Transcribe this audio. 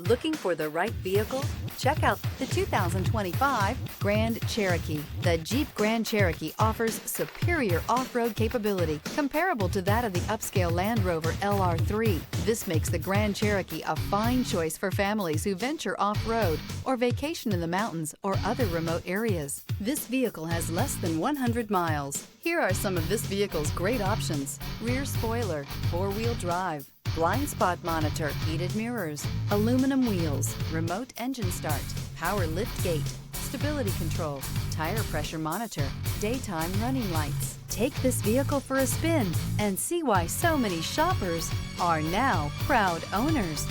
Looking for the right vehicle? Check out the 2025 Grand Cherokee. The Jeep Grand Cherokee offers superior off-road capability comparable to that of the upscale Land Rover LR3. This makes the Grand Cherokee a fine choice for families who venture off-road or vacation in the mountains or other remote areas. This vehicle has less than 100 miles. Here are some of this vehicle's great options: rear spoiler, four-wheel drive, blind spot monitor, heated mirrors, aluminum wheels, remote engine start, power lift gate, stability control, tire pressure monitor, daytime running lights. Take this vehicle for a spin and see why so many shoppers are now proud owners.